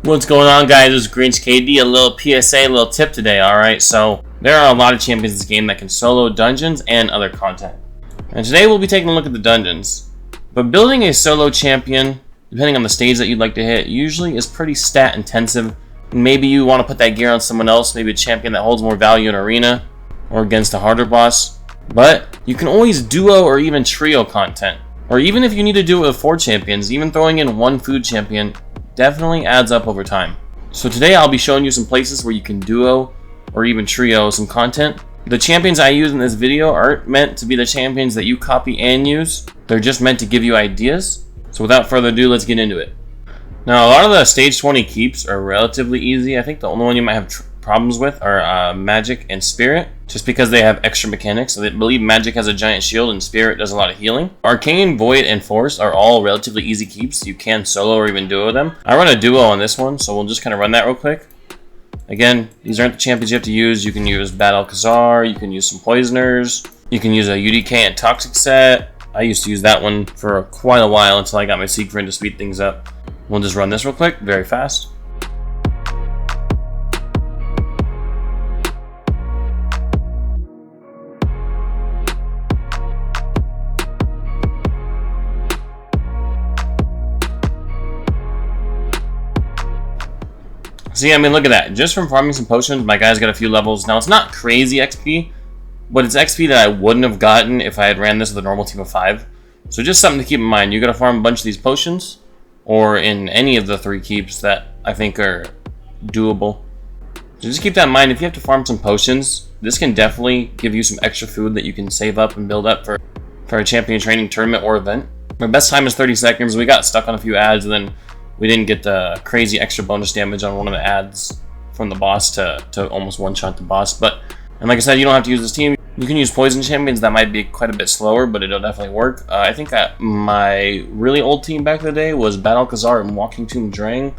What's going on, guys? This is Grinch KD. A little PSA, a little tip today, alright? So, there are a lot of champions in this game that can solo dungeons and other content. And today we'll be taking a look at the dungeons. But building a solo champion, depending on the stage that you'd like to hit, usually is pretty stat intensive. Maybe you want to put that gear on someone else, maybe a champion that holds more value in arena, or against a harder boss. But you can always duo or even trio content. Or even if you need to do it with 4 champions, even throwing in 1 food champion definitely adds up over time. So today I'll be showing you some places where you can duo or even trio some content. The champions I use in this video aren't meant to be the champions that you copy and use. They're just meant to give you ideas. So without further ado, let's get into it. Now, a lot of the stage 20 keeps are relatively easy. I think the only one you might have problems with are Magic and Spirit, just because they have extra mechanics. So I believe Magic has a giant shield and Spirit does a lot of healing. Arcane, Void, and Force are all relatively easy keeps. You can solo or even duo them. I run a duo on this one, so we'll just kind of run that real quick. Again, these aren't the champions you have to use. You can use Bad Alcazar, you can use some Poisoners, you can use a UDK and Toxic set. I used to use that one for quite a while until I got my Siegfried to speed things up. We'll just run this real quick, very fast. See, I mean, look at that. Just from farming some potions, my guy's got a few levels. Now, it's not crazy XP, but it's XP that I wouldn't have gotten if I had ran this with a normal team of 5. So just something to keep in mind. You got to farm a bunch of these potions, or in any of the 3 keeps that I think are doable. So just keep that in mind. If you have to farm some potions, this can definitely give you some extra food that you can save up and build up for a champion training tournament or event. My best time is 30 seconds. We got stuck on a few ads, and then we didn't get the crazy extra bonus damage on one of the ads from the boss to almost one-shot the boss. And like I said, you don't have to use this team. You can use poison champions. That might be quite a bit slower, but it'll definitely work. I think my really old team back in the day was Bad Alcazar and Walking Tomb Drang.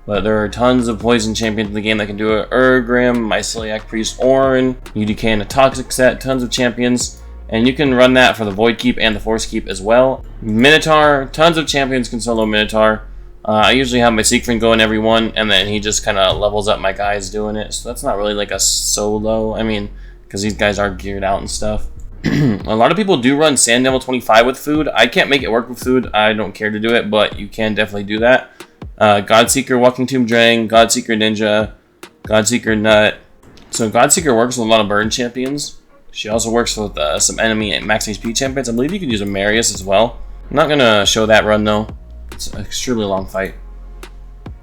But there are tons of poison champions in the game that can do it. Urgrim, Myceliac Priest Ornn, UDK and a Toxic set, tons of champions. And you can run that for the Void Keep and the Force Keep as well. Minitar, tons of champions can solo Minitar. I usually have my Siegfried going every one, and then he just kind of levels up my guys doing it. So that's not really like a solo. I mean, because these guys are geared out and stuff. A lot of people do run Sand Devil 25 with food. I can't make it work with food. I don't care to do it, but you can definitely do that. Godseeker, Walking Tomb Drang, Godseeker Ninja, Godseeker Nut. So Godseeker works with a lot of burn champions. She also works with some enemy and max HP champions. I believe you could use a Marius as well. I'm not going to show that run though. It's an extremely long fight.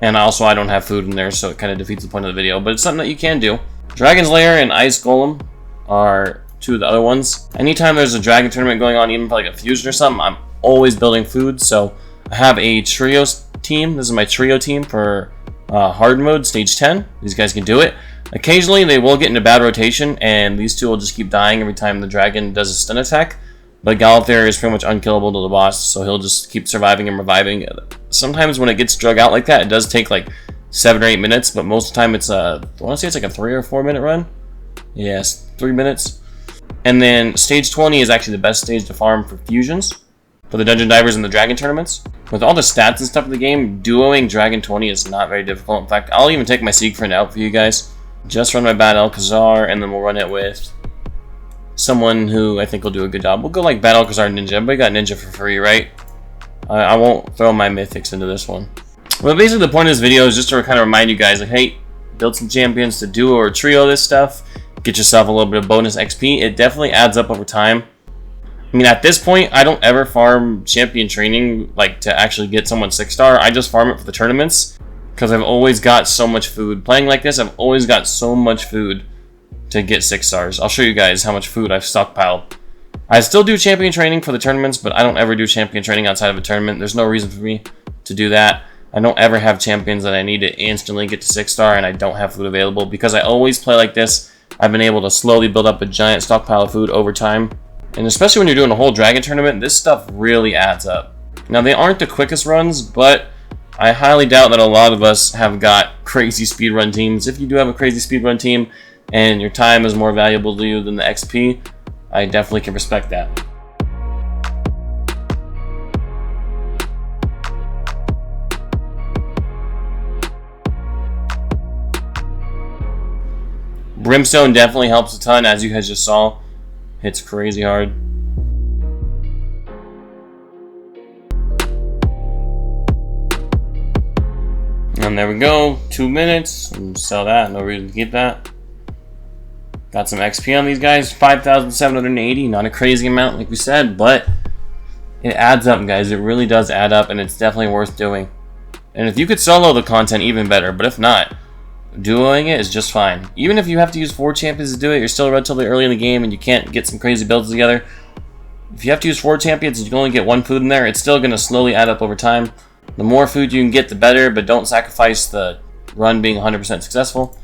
And also I don't have food in there, so it kind of defeats the point of the video. But it's something that you can do. Dragon's Lair and Ice Golem are 2 of the other ones. Anytime there's a dragon tournament going on, even for like a fusion or something, I'm always building food. So I have a trio team. This is my trio team for hard mode, stage 10. These guys can do it. Occasionally they will get into bad rotation, and these 2 will just keep dying every time the dragon does a stun attack. But Galathir is pretty much unkillable to the boss, so he'll just keep surviving and reviving. Sometimes when it gets drug out like that, it does take like 7 or 8 minutes, but most of the time it's I want to say it's like a 3 or 4 minute run. Yes, 3 minutes. And then stage 20 is actually the best stage to farm for fusions, for the dungeon divers and the dragon tournaments. With all the stats and stuff in the game, duoing Dragon 20 is not very difficult. In fact, I'll even take my Siegfried out for you guys. Just run my Bad Alcazar, and then we'll run it with someone who I think will do a good job. We'll go like Bad Alcazar Ninja. Everybody got Ninja for free, right? I won't throw my mythics into this one. But basically the point of this video is just to kind of remind you guys, like, hey, build some champions to duo or trio this stuff. Get yourself a little bit of bonus XP. It definitely adds up over time. I mean, at this point, I don't ever farm champion training like to actually get someone 6-star. I just farm it for the tournaments because I've always got so much food. Playing like this, I've always got so much food to get 6 stars. I'll show you guys how much food I've stockpiled. I still do champion training for the tournaments, but I don't ever do champion training outside of a tournament. There's no reason for me to do that. I don't ever have champions that I need to instantly get to 6-star and I don't have food available. Because I always play like this, I've been able to slowly build up a giant stockpile of food over time. And especially when you're doing a whole dragon tournament, this stuff really adds up. Now, they aren't the quickest runs, but I highly doubt that a lot of us have got crazy speedrun teams. If you do have a crazy speedrun team, and your time is more valuable to you than the XP, I definitely can respect that. Brimstone definitely helps a ton, as you guys just saw. Hits crazy hard. And there we go, 2 minutes. Sell that, no reason to keep that. Got some XP on these guys, 5,780. Not a crazy amount, like we said, but it adds up, guys. It really does add up, and it's definitely worth doing. And if you could solo the content, even better. But if not, duoing it is just fine. Even if you have to use 4 champions to do it, you're still relatively early in the game, and you can't get some crazy builds together. If you have to use 4 champions and you can only get 1 food in there, it's still going to slowly add up over time. The more food you can get, the better, but don't sacrifice the run being 100% successful.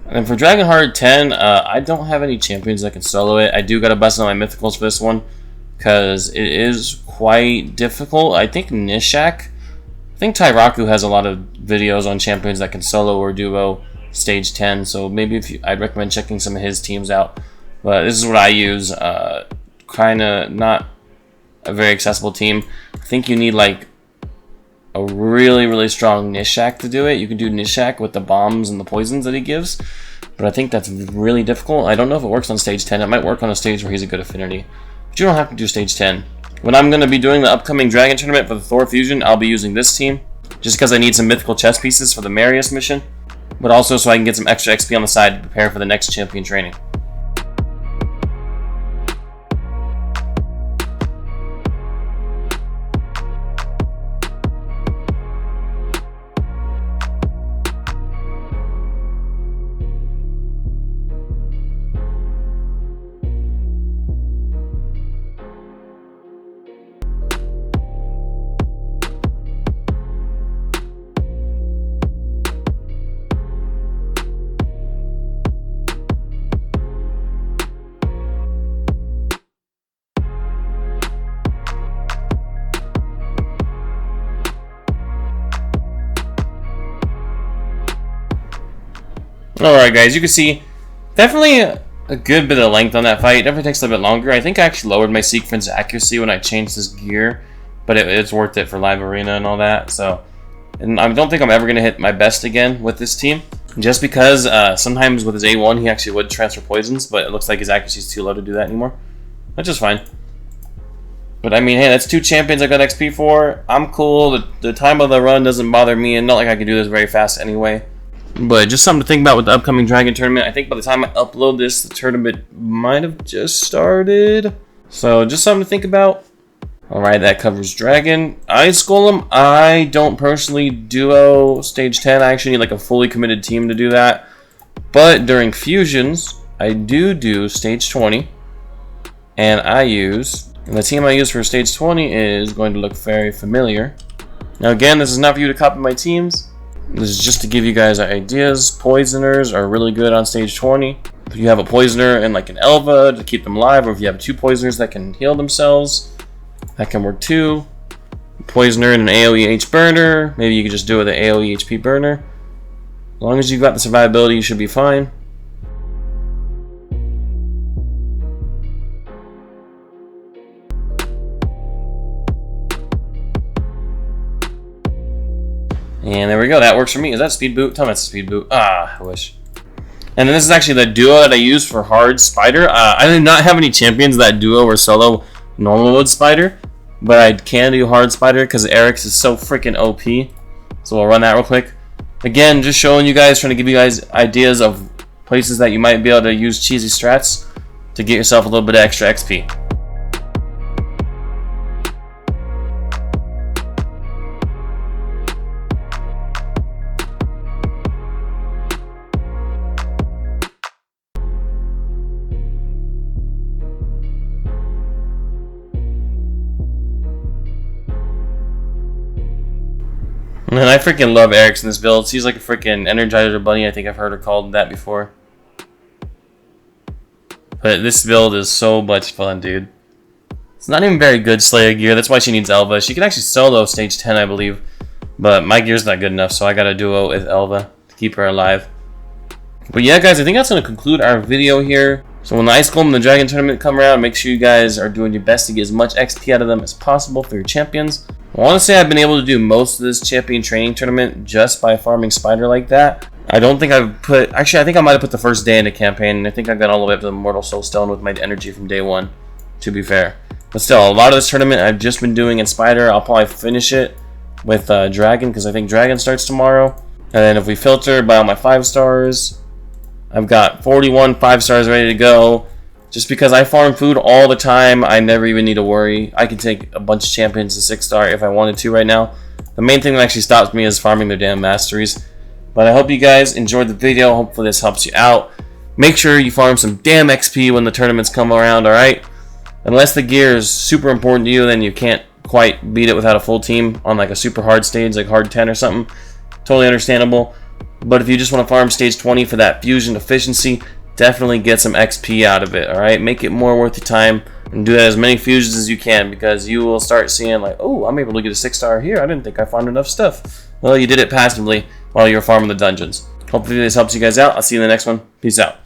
And for Dragonheart 10, I don't have any champions that can solo it. I do got to bust on my mythicals for this one, because it is quite difficult. I think Nishak, I think Tyraku has a lot of videos on champions that can solo or duo stage 10, so maybe I'd recommend checking some of his teams out. But this is what I use. Kind of not a very accessible team. I think you need like a really strong Nishak to do it. You can do Nishak with the bombs and the poisons that he gives, but I think that's really difficult. I don't know if it works on stage 10. It might work on a stage where he's a good affinity, but you don't have to do stage 10. When I'm going to be doing the upcoming Dragon Tournament for the Thor Fusion, I'll be using this team, just because I need some mythical chess pieces for the Marius mission, but also so I can get some extra XP on the side to prepare for the next champion training. Alright guys, you can see definitely a good bit of length on that fight. It definitely takes a little bit longer. I think I actually lowered my sequence accuracy when I changed this gear, but it's worth it for live arena and all that. So, and I don't think I'm ever going to hit my best again with this team, just because sometimes with his A1 he actually would transfer poisons, but it looks like his accuracy is too low to do that anymore. That's just fine. But I mean, hey, that's 2 champions I got XP for. I'm cool. The time of the run doesn't bother me, and not like I can do this very fast anyway. But just something to think about with the upcoming Dragon Tournament. I think by the time I upload this, the tournament might have just started. So just something to think about. Alright, that covers Dragon. Ice Golem, I don't personally duo stage 10. I actually need like a fully committed team to do that. But during fusions, I do stage 20. And the team I use for stage 20 is going to look very familiar. Now again, this is not for you to copy my teams. This is just to give you guys ideas. Poisoners are really good on stage 20. If you have a poisoner and like an Elva to keep them alive, or if you have 2 poisoners that can heal themselves, that can work too. Poisoner and an AoE H burner. Maybe you could just do it with an AoE HP burner. As long as you've got the survivability, you should be fine. And there we go, that works for me. Is that speed boot? Tell me it's a speed boot. Ah, I wish. And then this is actually the duo that I use for hard spider. I did not have any champions that duo or solo normal mode spider, but I can do hard spider because Eric's is so freaking OP. So we'll run that real quick. Again, just showing you guys, trying to give you guys ideas of places that you might be able to use cheesy strats to get yourself a little bit of extra XP. And I freaking love Eric's in this build. She's like a freaking Energizer Bunny. I think I've heard her called that before. But this build is so much fun, dude. It's not even very good Slayer gear. That's why she needs Elva. She can actually solo stage 10, I believe. But my gear's not good enough, so I got to duo with Elva to keep her alive. But yeah, guys, I think that's going to conclude our video here. So when the Ice Golem and the Dragon Tournament come around, make sure you guys are doing your best to get as much XP out of them as possible for your champions. I want to say I've been able to do most of this champion training tournament just by farming spider like that. I don't think I've put... Actually, I think I might have put the first day in the campaign, and I think I got all the way up to the Mortal Soul Stone with my energy from day 1, to be fair. But still, a lot of this tournament I've just been doing in Spider. I'll probably finish it with Dragon, because I think Dragon starts tomorrow. And then if we filter by all my 5 stars, I've got 41 5 stars ready to go. Just because I farm food all the time, I never even need to worry. I can take a bunch of champions to 6 star if I wanted to right now. The main thing that actually stops me is farming their damn masteries. But I hope you guys enjoyed the video. Hopefully this helps you out. Make sure you farm some damn XP when the tournaments come around, alright? Unless the gear is super important to you, then you can't quite beat it without a full team on like a super hard stage, like hard 10 or something. Totally understandable. But if you just want to farm stage 20 for that fusion efficiency, definitely get some XP out of it, alright? Make it more worth your time and do as many fusions as you can, because you will start seeing like, oh, I'm able to get a 6 star here. I didn't think I farmed enough stuff. Well, you did it passively while you're farming the dungeons. Hopefully this helps you guys out. I'll see you in the next one. Peace out.